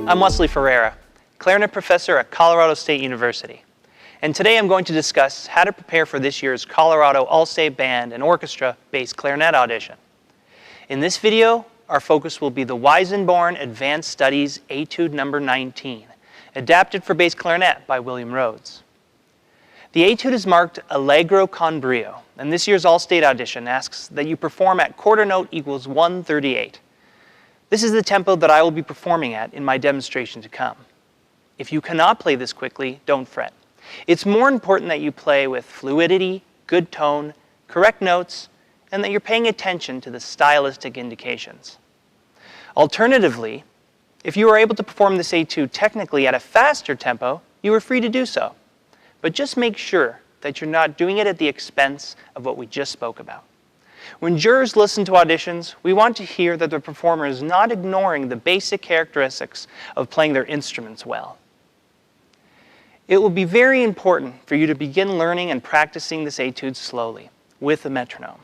I'm Wesley Ferreira, clarinet professor at Colorado State University. And today I'm going to discuss how to prepare for this year's Colorado All-State Band and Orchestra-based clarinet audition. In this video, our focus will be the Weisenborn Advanced Studies Etude number 19, adapted for bass clarinet by William Rhodes. The Etude is marked Allegro con brio, and this year's All-State audition asks that you perform at quarter note equals 138. This is the tempo that I will be performing at in my demonstration to come. If you cannot play this quickly, don't fret. It's more important that you play with fluidity, good tone, correct notes, and that you're paying attention to the stylistic indications. Alternatively, if you are able to perform this etude technically at a faster tempo, you are free to do so. But just make sure that you're not doing it at the expense of what we just spoke about. When jurors listen to auditions, we want to hear that the performer is not ignoring the basic characteristics of playing their instruments well. It will be very important for you to begin learning and practicing this etude slowly, with a metronome.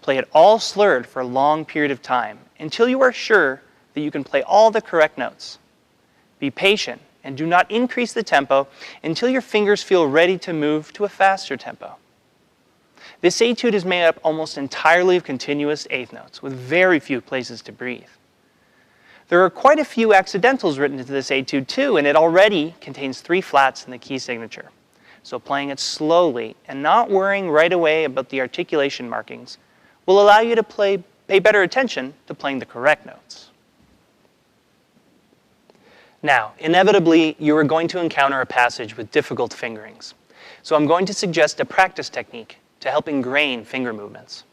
Play it all slurred for a long period of time until you are sure that you can play all the correct notes. Be patient and do not increase the tempo until your fingers feel ready to move to a faster tempo. This etude is made up almost entirely of continuous eighth notes, with very few places to breathe. There are quite a few accidentals written into this etude too, and it already contains 3 flats in the key signature. So playing it slowly and not worrying right away about the articulation markings will allow you to pay better attention to playing the correct notes. Now, inevitably, you are going to encounter a passage with difficult fingerings. So I'm going to suggest a practice technique to help ingrain finger movements.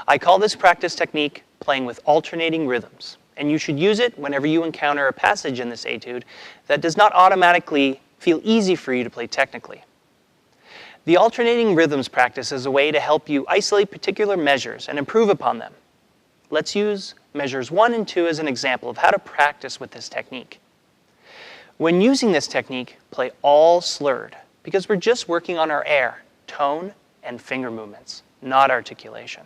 I call this practice technique playing with alternating rhythms, and you should use it whenever you encounter a passage in this etude that does not automatically feel easy for you to play technically. The alternating rhythms practice is a way to help you isolate particular measures and improve upon them. Let's use measures 1 and 2 as an example of how to practice with this technique. When using this technique, play all slurred, because we're just working on our air, tone, and finger movements, not articulation.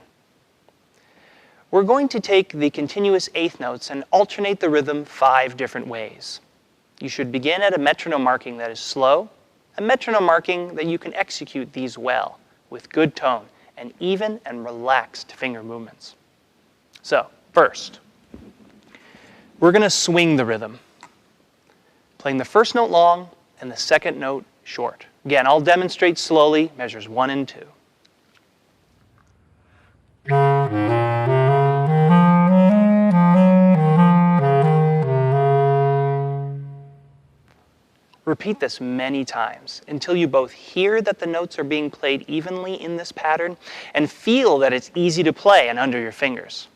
We're going to take the continuous eighth notes and alternate the rhythm 5 different ways. You should begin at a metronome marking that is slow, a metronome marking that you can execute these well, with good tone, and even and relaxed finger movements. So, first, we're going to swing the rhythm, playing the first note long and the second note short. Again, I'll demonstrate slowly, measures 1 and 2. Repeat this many times until you both hear that the notes are being played evenly in this pattern and feel that it's easy to play and under your fingers.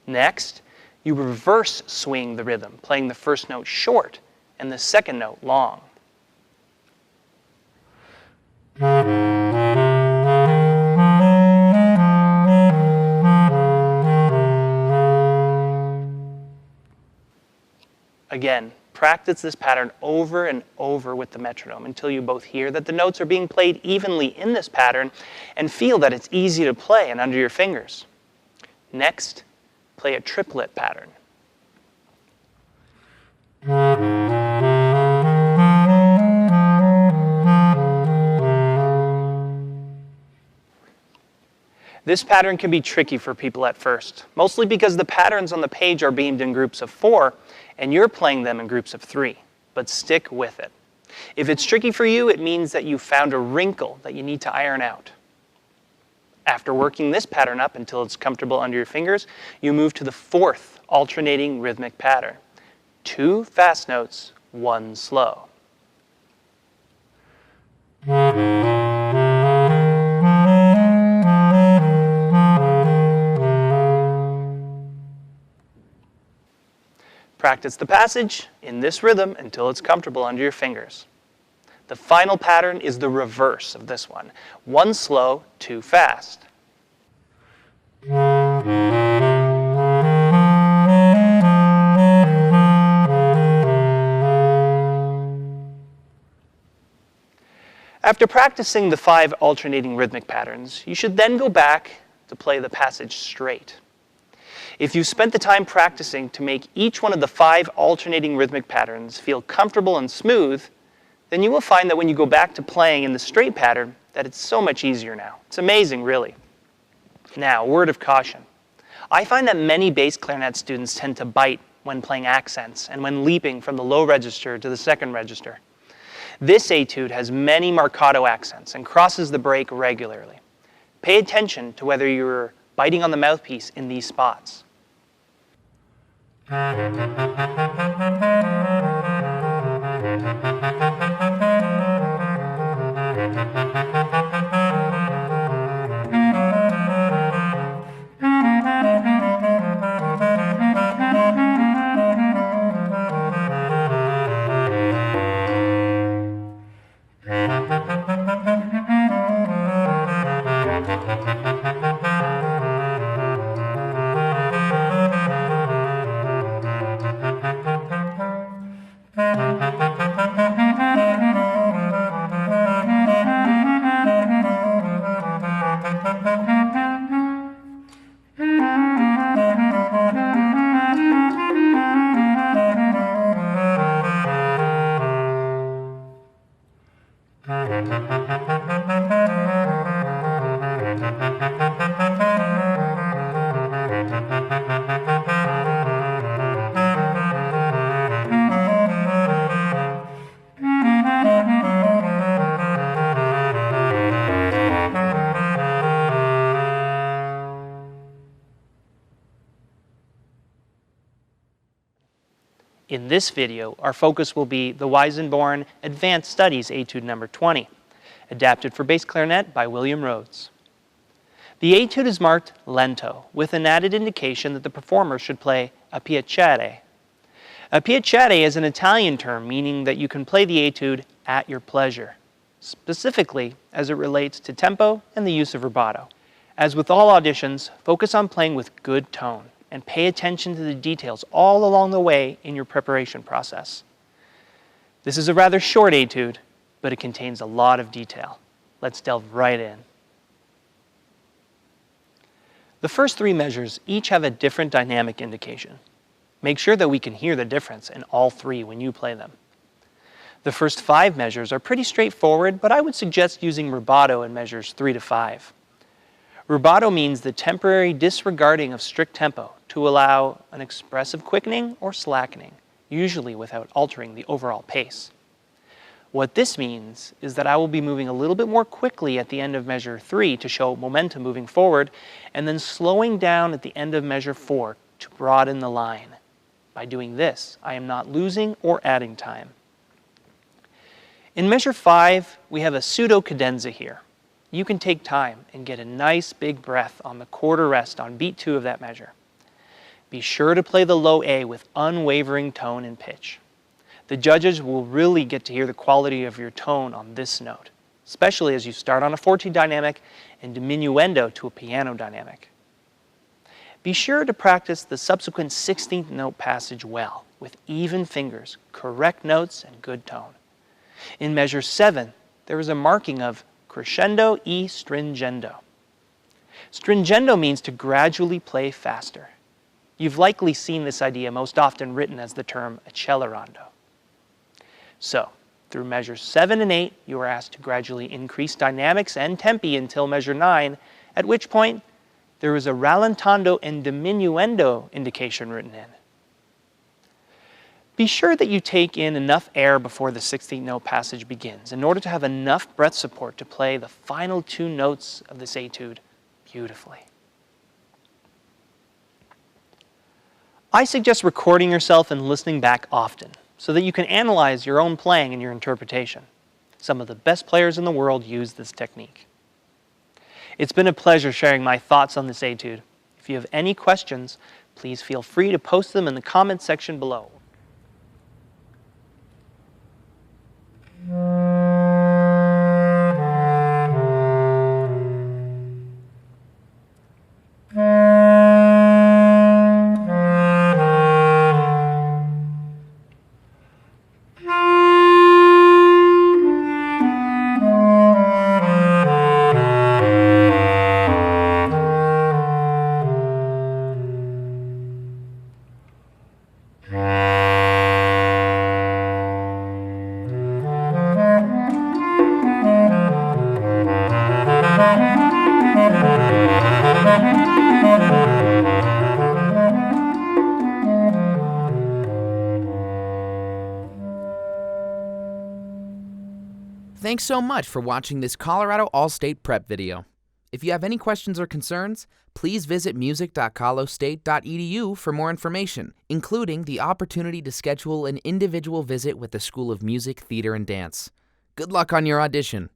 Next, you reverse swing the rhythm, playing the first note short and the second note long. Again, practice this pattern over and over with the metronome until you both hear that the notes are being played evenly in this pattern and feel that it's easy to play and under your fingers. Next, play a triplet pattern. This pattern can be tricky for people at first, mostly because the patterns on the page are beamed in groups of 4, and you're playing them in groups of 3, but stick with it. If it's tricky for you, it means that you found a wrinkle that you need to iron out. After working this pattern up until it's comfortable under your fingers, you move to the 4th alternating rhythmic pattern. 2 fast notes, 1 slow. Practice the passage in this rhythm until it's comfortable under your fingers. The final pattern is the reverse of this one. 1 slow, 2 fast. After practicing the 5 alternating rhythmic patterns, you should then go back to play the passage straight. If you spent the time practicing to make each one of the 5 alternating rhythmic patterns feel comfortable and smooth, then you will find that when you go back to playing in the straight pattern, that it's so much easier now. It's amazing, really. Now, word of caution. I find that many bass clarinet students tend to bite when playing accents and when leaping from the low register to the second register. This etude has many marcato accents and crosses the break regularly. Pay attention to whether you're biting on the mouthpiece in these spots. In this video, our focus will be the Weizenborn Advanced Studies Etude number 20, adapted for bass clarinet by William Rhodes. The etude is marked lento, with an added indication that the performer should play a piacere. A piacere is an Italian term meaning that you can play the etude at your pleasure, specifically as it relates to tempo and the use of rubato. As with all auditions, focus on playing with good tone and pay attention to the details all along the way in your preparation process. This is a rather short etude, but it contains a lot of detail. Let's delve right in. The first 3 measures each have a different dynamic indication. Make sure that we can hear the difference in all 3 when you play them. The first 5 measures are pretty straightforward, but I would suggest using rubato in measures 3 to 5. Rubato means the temporary disregarding of strict tempo to allow an expressive quickening or slackening, usually without altering the overall pace. What this means is that I will be moving a little bit more quickly at the end of measure 3 to show momentum moving forward, and then slowing down at the end of measure 4 to broaden the line. By doing this, I am not losing or adding time. In measure 5, we have a pseudo cadenza here. You can take time and get a nice big breath on the quarter rest on beat 2 of that measure. Be sure to play the low A with unwavering tone and pitch. The judges will really get to hear the quality of your tone on this note, especially as you start on a forte dynamic and diminuendo to a piano dynamic. Be sure to practice the subsequent 16th note passage well, with even fingers, correct notes, and good tone. In measure 7, there is a marking of crescendo e stringendo. Stringendo means to gradually play faster. You've likely seen this idea most often written as the term accelerando. So, through measures 7 and 8, you are asked to gradually increase dynamics and tempi until measure 9, at which point there is a rallentando and diminuendo indication written in. Be sure that you take in enough air before the 16th note passage begins in order to have enough breath support to play the final 2 notes of this etude beautifully. I suggest recording yourself and listening back often so that you can analyze your own playing and your interpretation. Some of the best players in the world use this technique. It's been a pleasure sharing my thoughts on this etude. If you have any questions, please feel free to post them in the comments section below. Thanks so much for watching this Colorado All-State Prep video. If you have any questions or concerns, please visit music.colostate.edu for more information, including the opportunity to schedule an individual visit with the School of Music, Theater, and Dance. Good luck on your audition.